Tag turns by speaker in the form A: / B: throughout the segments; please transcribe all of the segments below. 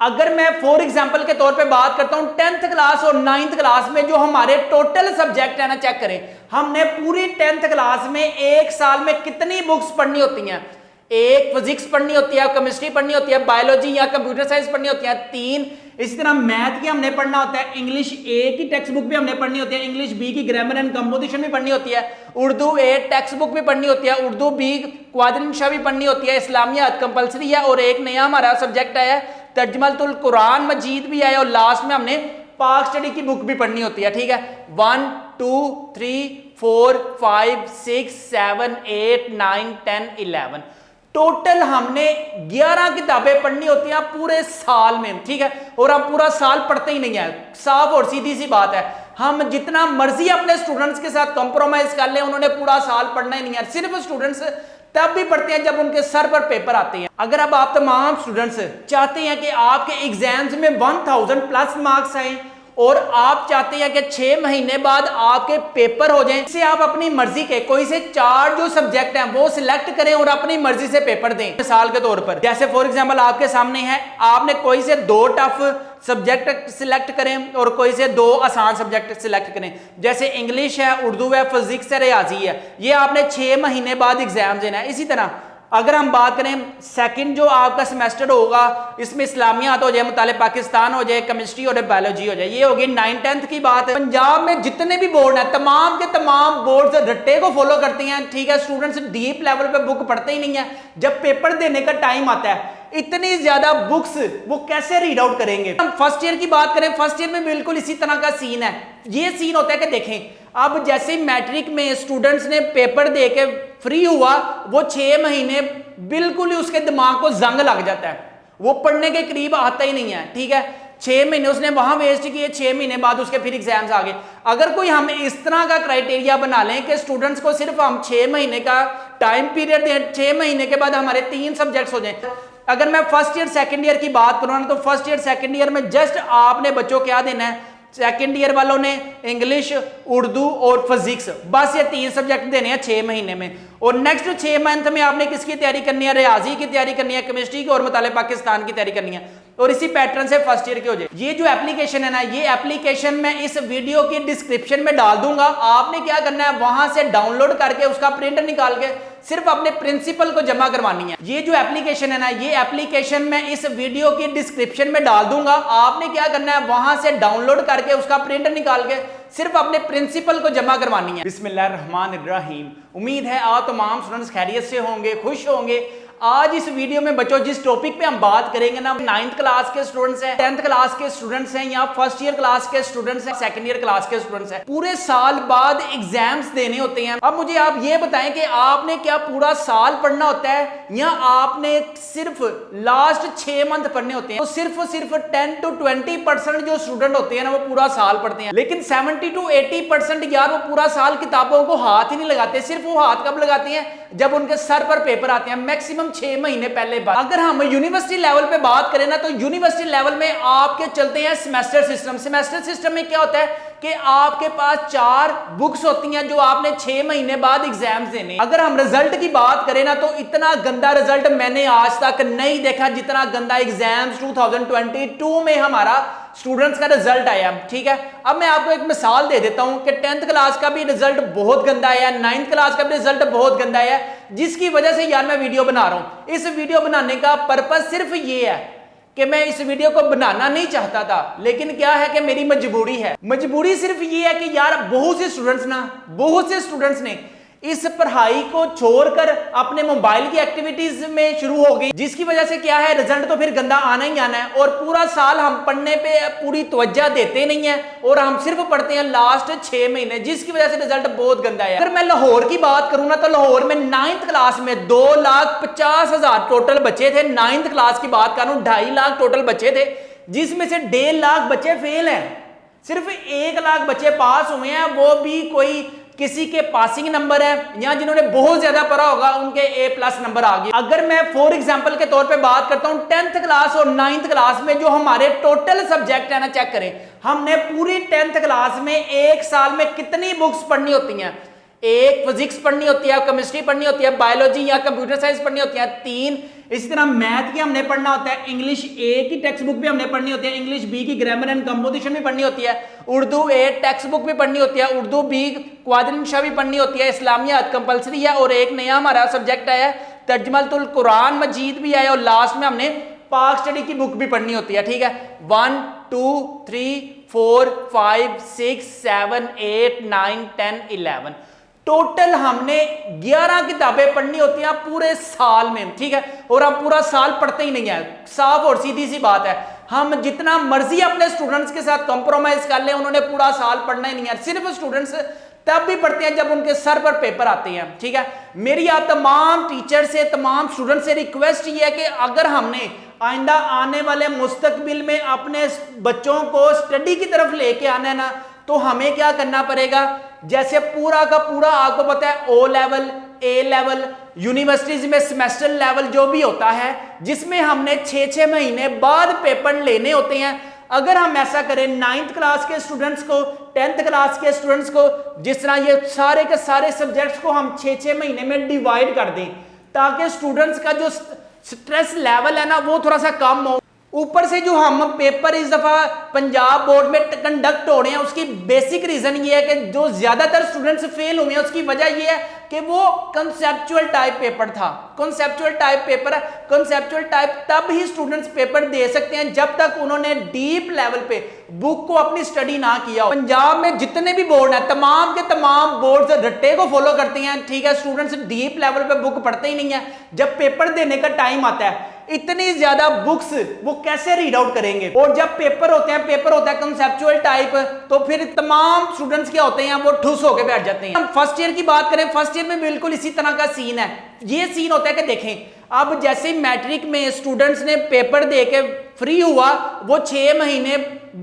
A: अगर मैं for example के तौर पे बात करता हूं 10th क्लास और 9th क्लास में जो हमारे टोटल सब्जेक्ट है ना, चेक करें हमने पूरी 10th क्लास में एक साल में कितनी बुक्स पढ़नी होती हैं। एक फिजिक्स पढ़नी होती है, केमिस्ट्री पढ़नी होती है, बायोलॉजी या कंप्यूटर साइंस पढ़नी होती है 3। इसी तरह मैथ की हमने पढ़ना होता है, इंग्लिश ए की टेक्स्ट बुक भी हमने पढ़नी होती है, इंग्लिश बी की ग्रामर एंड कंपोजिशन भी पढ़नी होती है, उर्दू ए टेक्स्ट बुक भी पढ़नी होती है, उर्दू बी क्वादरंशा भी पढ़नी होती है, इस्लामियात कंपलसरी है और एक नया हमारा सब्जेक्ट आया है तर्जुमतुल कुरान मजीद भी है और लास्ट में हमने पाक स्टडी की बुक भी पढ़नी होती है। ठीक है, 1 2 3 4 5 6 7 8 9 10 11 टोटल हमने 11 किताबें पढ़नी होती हैं पूरे साल में। ठीक है, और हम पूरा साल पढ़ते ही नहीं है। साफ और सीधी सी बात है, हम जितना मर्जी अपने स्टूडेंट्स के साथ कॉम्प्रोमाइज कर ले, उन्होंने पूरा साल पढ़ना ही नहीं है। सिर्फ स्टूडेंट्स तब भी पढ़ते हैं जब उनके सर पर पेपर आते हैं। अगर अब आप तमाम स्टूडेंट्स चाहते हैं कि आपके एग्जाम्स में 1000 प्लस मार्क्स आए और आप चाहते हैं कि 6 महीने बाद आपके पेपर हो जाएं, इससे आप अपनी मर्जी के कोई से 4 जो सब्जेक्ट हैं वो सिलेक्ट करें और अपनी मर्जी से पेपर दें। मिसाल के तौर पर जैसे फॉर एग्जांपल आपके सामने है, आपने कोई से 2 टफ सब्जेक्ट सिलेक्ट करें और कोई से 2 आसान सब्जेक्ट सिलेक्ट करें। जैसे इंग्लिश है, उर्दू है, फिजिक्स है, रियाजी है, ये आपने 6 महीने बाद एग्जाम देना है। इसी तरह अगर हम बात करें सेकंड जो आपका सेमेस्टर होगा, इसमें इस्लामियात हो जाए, मुताले पाकिस्तान हो जाए, केमिस्ट्री हो जाए, बायोलॉजी हो जाए, ये होगी 9th 10th की बात है। पंजाब में जितने भी बोर्ड हैं तमाम के तमाम बोर्ड रट्टे को फॉलो करती हैं। ठीक है, स्टूडेंट्स डीप लेवल पे बुक पढ़ते ही नहीं है। जब पेपर देने का टाइम आता है इतनी ज्यादा बुक्स वो कैसे रीड आउट करेंगे। हम फर्स्ट ईयर की बात करें, फर्स्ट ईयर में बिल्कुल इसी तरह का सीन है। ये सीन होता है कि देखें, अब जैसे मैट्रिक में स्टूडेंट्स ने पेपर दे के फ्री हुआ, वो 6 महीने बिल्कुल ही उसके दिमाग को जंग लग जाता है, वो पढ़ने के करीब आता ही नहीं है। ठीक है, 6 महीने उसने वहां वेस्ट किए, 6 महीने बाद उसके फिर एग्जाम्स आ गए। अगर कोई हम इस तरह का क्राइटेरिया बना लें कि स्टूडेंट्स को सिर्फ हम 6 महीने का टाइम पीरियड दें, 6 महीने के बाद हमारे 3 सब्जेक्ट्स हो जाए। अगर मैं फर्स्ट ईयर सेकंड ईयर की बात करूँ ना, तो फर्स्ट ईयर सेकंड ईयर में जस्ट आपने बच्चों क्या देना है, सेकंड ईयर वालों ने इंग्लिश, उर्दू और फिजिक्स, बस ये 3 सब्जेक्ट देने हैं 6 महीने में। और नेक्स्ट 6 मंथ में आपने किसकी तैयारी करनी है, रियाजी की तैयारी करनी है, केमिस्ट्री की और मुताले पाकिस्तान की तैयारी करनी है, और इसी पैटर्न से फर्स्ट ईयर के हो जाए। ये जो एप्लीकेशन है ना, ये एप्लीकेशन मैं इस वीडियो की डिस्क्रिप्शन में डाल दूंगा। आपने क्या करना है, वहां से डाउनलोड करके उसका प्रिंट निकाल के सिर्फ अपने प्रिंसिपल को जमा करवानी है। ये जो एप्लीकेशन है ना, ये एप्लीकेशन मैं इस वीडियो की डिस्क्रिप्शन में डाल दूंगा। आपने क्या करना है, वहां से डाउनलोड करके उसका प्रिंट निकाल के सिर्फ अपने प्रिंसिपल को जमा करवानी है। बिस्मिल्लाहिर्रहमानिर्रहीम। उम्मीद है आप तमाम स्टूडेंट्स खैरियत से होंगे, खुश होंगे। आज इस वीडियो में बच्चों जिस टॉपिक पे हम बात करेंगे ना, 9th क्लास के स्टूडेंट्स हैं, 10th क्लास के स्टूडेंट्स हैं, या फर्स्ट ईयर क्लास के स्टूडेंट्स हैं, सेकंड ईयर क्लास के स्टूडेंट्स हैं, पूरे साल बाद एग्जाम्स देने होते हैं। अब मुझे आप ये बताएं कि आपने क्या पूरा साल पढ़ना होता है या आपने सिर्फ लास्ट 6 मंथ पढ़ने होते हैं। तो सिर्फ 10 to 20% जो स्टूडेंट होते हैं ना, वो पूरा साल पढ़ते हैं, लेकिन 70 to 80% यार वो पूरा साल किताबों को हाथ ही नहीं लगाते। सिर्फ वो हाथ कब लगाते हैं, जब उनके सर पर पेपर आते हैं, मैक्सिमम 6 महीने पहले बाद। अगर हम यूनिवर्सिटी लेवल पे बात करें ना, तो यूनिवर्सिटी लेवल में आपके चलते हैं सेमेस्टर सिस्टम। सेमेस्टर सिस्टम में क्या होता है कि आपके पास 4 बुक्स होती हैं जो आपने 6 महीने बाद एग्जाम्स देने। अगर हम रिजल्ट की बात करें ना, तो इतना गंदा रिजल्ट मैंने आज तक नहीं देखा जितना गंदा एग्जाम्स 2022 में हमारा स्टूडेंट्स का रिजल्ट आया। ठीक है, अब मैं आपको एक मिसाल दे देता हूं कि 10th क्लास का भी रिजल्ट बहुत गंदा आया, 9th क्लास का भी रिजल्ट बहुत गंदा आया, जिसकी वजह से यार मैं वीडियो बना रहा हूं। इस वीडियो बनाने का पर्पस सिर्फ ये है कि मैं इस वीडियो को बनाना नहीं चाहता था, लेकिन क्या है कि मेरी मजबूरी है। मजबूरी सिर्फ ये है कि यार बहुत से स्टूडेंट्स ने इस पढ़ाई को छोड़कर अपने मोबाइल की एक्टिविटीज में शुरू हो गई, जिसकी वजह से क्या है, रिजल्ट तो फिर गंदा आना ही आना है। और पूरा साल हम पढ़ने पे पूरी तवज्जो देते नहीं है और हम सिर्फ पढ़ते हैं लास्ट 6 महीने, जिसकी वजह से रिजल्ट बहुत गंदा है। अगर मैं लाहौर की बात करूं ना, तो लाहौर में 9th क्लास में 2,50,000 टोटल बच्चे थे। 9th क्लास की बात करूं, 2.5 लाख टोटल बच्चे थे, जिसमें से 1.5 लाख बच्चे फेल हैं। सिर्फ 1 लाख बच्चे पास हुए हैं, वो भी कोई किसी के पासिंग नंबर है या जिन्होंने बहुत ज्यादा पढ़ा होगा उनके A+ नंबर आ गए। अगर मैं फॉर एग्जांपल के तौर पे बात करता हूं 10th क्लास और 9th क्लास में जो हमारे टोटल सब्जेक्ट है ना, चेक करें हमने पूरी 10th क्लास में एक साल में कितनी बुक्स पढ़नी होती हैं। एक फिजिक्स पढ़नी होती है, केमिस्ट्री पढ़नी होती है, बायोलॉजी या कंप्यूटर साइंस पढ़नी होती है 3। इसी तरह मैथ की हमने पढ़ना होता है, इंग्लिश ए की टेक्स्ट बुक भी हमने पढ़नी होती है, इंग्लिश बी की ग्रामर एंड कंपोजिशन भी पढ़नी होती है, उर्दू ए टेक्स्ट बुक भी पढ़नी होती है, उर्दू बी क्वादरनशा भी पढ़नी होती है, इस्लामियात कंपलसरी है, और एक नया हमारा सब्जेक्ट आया तर्जमातुल कुरान मजीद भी आया, और लास्ट में हमने पाक स्टडी की बुक भी पढ़नी होती है। ठीक है, 1 2 3 4 5 6 7 8 9 10 11 टोटल हमने 11 किताबें पढ़नी होती हैं पूरे साल में। ठीक है, और हम पूरा साल पढ़ते ही नहीं है, साफ और सीधी सी बात है। हम जितना मर्जी अपने स्टूडेंट्स के साथ कॉम्प्रोमाइज कर ले, उन्होंने पूरा साल पढ़ना ही नहीं है। सिर्फ स्टूडेंट्स तब भी पढ़ते हैं जब उनके सर पर पेपर आते हैं। ठीक है, मेरी आप तमाम टीचर से, तमाम स्टूडेंट से रिक्वेस्ट ये है कि अगर हमने आइंदा आने वाले मुस्तकबिल में अपने बच्चों को स्टडी की तरफ लेके आना है ना, तो हमें क्या करना पड़ेगा, जैसे पूरा का पूरा आपको पता है ओ लेवल, ए लेवल, यूनिवर्सिटीज में सेमेस्टर लेवल जो भी होता है, जिसमें हमने 6-6 महीने बाद पेपर लेने होते हैं। अगर हम ऐसा करें 9th क्लास के स्टूडेंट्स को, 10th क्लास के स्टूडेंट्स को, जिस तरह ये सारे के सारे सब्जेक्ट्स को हम 6-6 महीने में डिवाइड कर दें, ताकि स्टूडेंट्स का जो स्ट्रेस लेवल है ना वो थोड़ा सा कम हो। ऊपर से जो हम पेपर इस दफा पंजाब बोर्ड में कंडक्ट हो रहे हैं, उसकी बेसिक रीजन ये है कि जो ज्यादातर स्टूडेंट्स फेल हुए हैं उसकी वजह ये है कि वो कंसेप्चुअल टाइप पेपर था। कंसेप्चुअल टाइप पेपर है, कंसेप्चुअल टाइप तब ही स्टूडेंट्स पेपर दे सकते हैं जब तक उन्होंने डीप लेवल पे बुक को अपनी स्टडी ना किया हो। पंजाब में जितने भी बोर्ड हैं, तमाम के तमाम बोर्ड रट्टे को फॉलो करते हैं। ठीक है, स्टूडेंट्स डीप लेवल पे बुक पढ़ते ही नहीं है। जब पेपर देने का टाइम आता है, इतनी ज्यादा बुक्स वो कैसे रीड आउट करेंगे? और जब पेपर होते हैं, पेपर होता है कंसेप्चुअल टाइप, तो फिर तमाम स्टूडेंट्स क्या होते हैं, वो ठुस होके बैठ जाते हैं। हम फर्स्ट ईयर की बात करें, फर्स्ट ईयर में बिल्कुल इसी तरह का सीन है। ये सीन होता है कि देखें, अब जैसे मैट्रिक में स्टूडेंट्स ने पेपर दे के फ्री हुआ, वो 6 महीने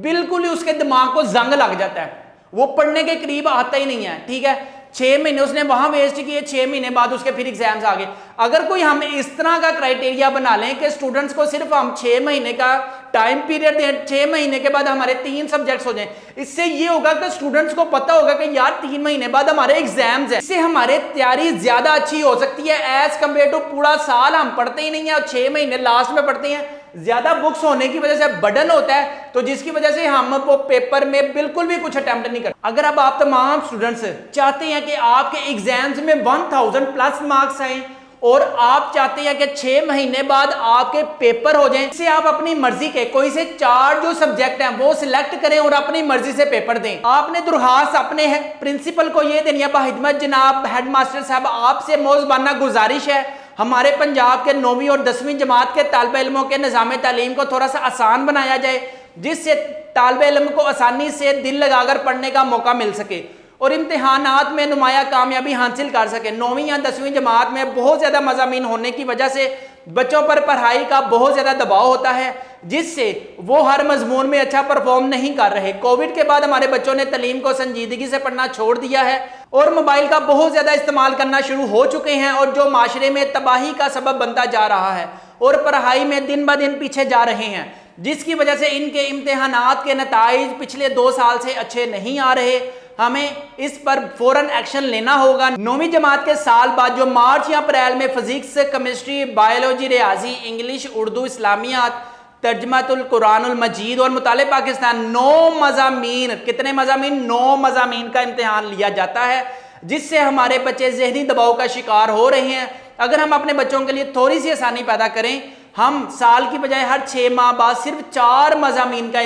A: बिल्कुल ही उसके दिमाग को जंग लग जाता है, वो पढ़ने के करीब आता ही नहीं है। ठीक है, 6 महीने उसने वहां वेस्ट किए, 6 महीने बाद उसके फिर एग्जाम्स आ गए। अगर कोई हम इस तरह का क्राइटेरिया बना लें कि स्टूडेंट्स को सिर्फ हम 6 महीने का टाइम पीरियड दें, 6 महीने के बाद हमारे 3 सब्जेक्ट्स हो जाएं, इससे ये होगा कि स्टूडेंट्स को पता होगा कि यार 3 महीने बाद हमारे एग्जाम्स हैं। इससे हमारी तैयारी ज्यादा अच्छी हो सकती है एज कम्पेयर टू पूरा साल हम पढ़ते ही नहीं है और 6 महीने लास्ट में पढ़ते हैं। ज्यादा बुक्स होने की वजह से बर्डन होता है, तो जिसकी वजह से हम वो पेपर में बिल्कुल भी कुछ अटेम्प्ट नहीं करते। अगर अब आप तमाम स्टूडेंट्स चाहते हैं कि आपके एग्जाम्स में 1000 प्लस मार्क्स आए और आप चाहते हैं कि 6 महीने बाद आपके पेपर हो जाएं, इससे आप अपनी मर्जी के कोई से 4 जो सब्जेक्ट हैं वो सिलेक्ट करें और अपनी मर्जी से पेपर दें। आपने दुरहास अपने प्रिंसिपल को ये देनी है, बाहिदमत जनाब हेडमास्टर साहब, आपसे मोज़बाना गुजारिश है, हमारे पंजाब के 9वीं और 10वीं जमात के तालिब इल्मों के निज़ाम तालीम को थोड़ा सा आसान बनाया जाए, जिससे तालिब इल्म को आसानी से दिल लगाकर पढ़ने का मौका मिल सके और इम्तिहानात में नुमाया कामयाबी हासिल कर सके। 9वीं या 10वीं जमात में बहुत ज़्यादा मज़ामीन होने की वजह से बच्चों पर पढ़ाई का बहुत ज़्यादा दबाव होता है, जिससे वो हर मजमून में अच्छा परफॉर्म नहीं कर रहे। कोविड के बाद हमारे बच्चों ने तालीम को संजीदगी से पढ़ना छोड़ दिया है और मोबाइल का बहुत ज़्यादा इस्तेमाल करना शुरू हो चुके हैं, और जो माशरे में तबाही का सबब बनता जा रहा है और पढ़ाई में दिन ब दिन पीछे जा रहे हैं, जिसकी वजह से इनके इम्तिहानात के नताइज पिछले 2 साल से अच्छे नहीं आ रहे। हमें इस पर फौरन एक्शन लेना होगा। 9वीं जमात के साल बाद जो मार्च या अप्रैल में फिजिक्स, केमिस्ट्री, बायोलॉजी, रियाजी, इंग्लिश, उर्दू, इस्लामियात, तर्जमातुल कुरानुल मजीद और मुताले पाकिस्तान 9 मज़ामीन, कितने मज़ामीन? 9 मज़ामीन का इम्तिहान लिया जाता है, जिससे हमारे बच्चे जहनी दबाव का शिकार हो रहे हैं। अगर हम अपने बच्चों के लिए थोड़ी सी आसानी पैदा करें, हम साल की बजाय हर 6 माह बाद सिर्फ 4 मज़ामीन का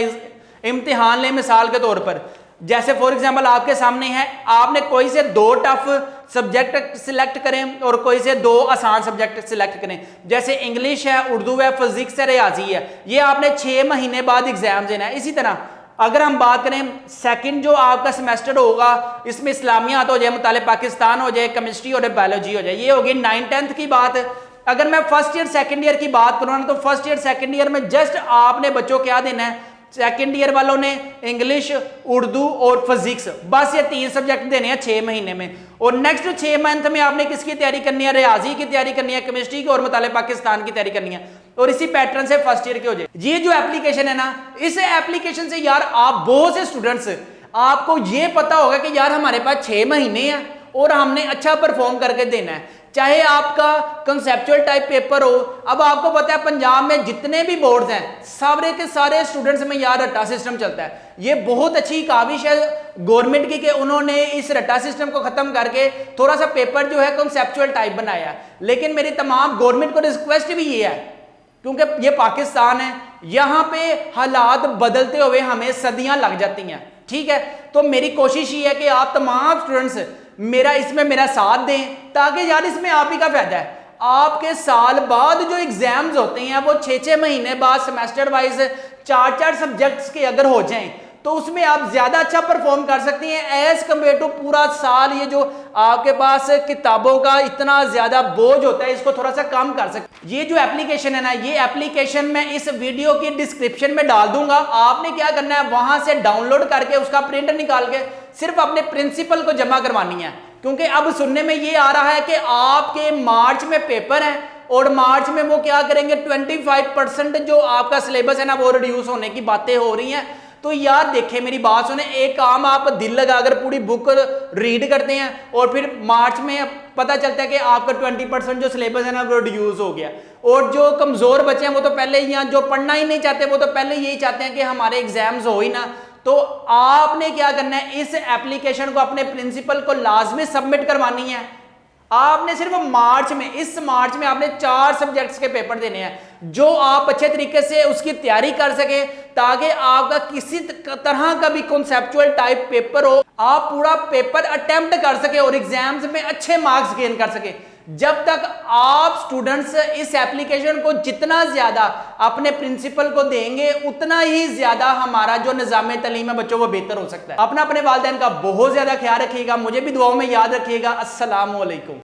A: इम्तिहान लें। मिसाल के तौर पर, जैसे फॉर एग्जाम्पल आपके सामने है, आपने कोई से 2 टफ सब्जेक्ट सिलेक्ट करें और कोई से 2 आसान सब्जेक्ट सिलेक्ट करें। जैसे इंग्लिश है, उर्दू है, फिजिक्स है, रियाजी है, ये आपने 6 महीने बाद एग्जाम देना है। इसी तरह अगर हम बात करें सेकंड जो आपका सेमेस्टर होगा, इसमें इस्लामियात हो जाए, मुताले पाकिस्तान हो जाए, केमिस्ट्री हो जाए, बायोलॉजी हो जाए, ये होगी 9th-10th की बात। अगर मैं फर्स्ट ईयर सेकंड ईयर की बात करूँ ना, तो फर्स्ट ईयर सेकंड ईयर में जस्ट आपने बच्चों क्या देना है, सेकंड ईयर वालों ने इंग्लिश, उर्दू और फिजिक्स, बस ये 3 सब्जेक्ट देने हैं 6 महीने में। और नेक्स्ट 6 मंथ में आपने किसकी तैयारी करनी है? रियाजी की तैयारी करनी है, केमिस्ट्री की और मुताले पाकिस्तान की तैयारी करनी है, और इसी पैटर्न से फर्स्ट ईयर के हो जाए। ये जो एप्लीकेशन है ना, इस एप्लीकेशन से यार आप बहुत से स्टूडेंट्स, आपको ये पता होगा कि यार हमारे पास 6 महीने हैं और हमने अच्छा परफॉर्म करके देना है। चाहे आपका कंसेप्चुअल टाइप पेपर हो। अब आपको पता है पंजाब में जितने भी बोर्ड्स हैं सारे के सारे स्टूडेंट्स में यार रट्टा सिस्टम चलता है। ये बहुत अच्छी काविश है गवर्नमेंट की कि उन्होंने इस रट्टा सिस्टम को खत्म करके थोड़ा सा पेपर जो है कंसेप्चुअल टाइप बनाया। लेकिन मेरी तमाम गवर्नमेंट को रिक्वेस्ट भी ये है, क्योंकि ये पाकिस्तान है, यहाँ पे हालात बदलते हुए हमें सदियां लग जाती हैं, ठीक है। तो मेरी कोशिश ये है कि आप तमाम स्टूडेंट्स इसमें मेरा साथ दें, ताकि यार इसमें आप ही का फायदा है। आपके साल बाद जो एग्जाम्स होते हैं वो 6-6 महीने बाद सेमेस्टर वाइज 4-4 सब्जेक्ट्स के अगर हो जाएं तो उसमें आप ज्यादा अच्छा परफॉर्म कर सकती हैं एज कम्पेयर टू पूरा साल ये जो आपके पास किताबों का इतना ज्यादा बोझ होता है, इसको थोड़ा सा कम कर सकते। ये जो एप्लीकेशन है ना, ये एप्लीकेशन मैं इस वीडियो की डिस्क्रिप्शन में डाल दूंगा। आपने क्या करना है, वहां से डाउनलोड करके उसका प्रिंट निकाल के सिर्फ अपने प्रिंसिपल को जमा करवानी है। क्योंकि अब सुनने में ये आ रहा है कि आपके मार्च में पेपर है और मार्च में वो क्या करेंगे, 25% जो आपका सिलेबस है ना वो रिड्यूस होने की बातें हो रही हैं। तो यार देखें, मेरी बात सुने, एक काम आप दिल लगाकर पूरी बुक रीड करते हैं और फिर मार्च में पता चलता है कि आपका 20% जो सिलेबस है ना वो रिड्यूस हो गया। और जो कमजोर बच्चे हैं वो तो पहले ही, जो पढ़ना ही नहीं चाहते वो तो पहले यही चाहते हैं कि हमारे एग्जाम्स हो ही ना। तो आपने क्या करना है, इस एप्लीकेशन को अपने प्रिंसिपल को लाजमी सबमिट करवानी है। आपने सिर्फ इस मार्च में आपने 4 सब्जेक्ट्स के पेपर देने हैं, जो आप अच्छे तरीके से उसकी तैयारी कर सके, ताकि आपका किसी तरह का भी कॉन्सेप्चुअल टाइप पेपर हो, आप पूरा पेपर अटेम्प्ट कर सके और एग्जाम्स में अच्छे मार्क्स गेन कर सके। जब तक आप स्टूडेंट्स इस एप्लीकेशन को जितना ज्यादा अपने प्रिंसिपल को देंगे, उतना ही ज्यादा हमारा जो निज़ाम तालीम है बच्चों वो बेहतर हो सकता है। अपना अपने वालिदैन का बहुत ज्यादा ख्याल रखिएगा, मुझे भी दुआओं में याद रखिएगा। अस्सलाम वालेकुम।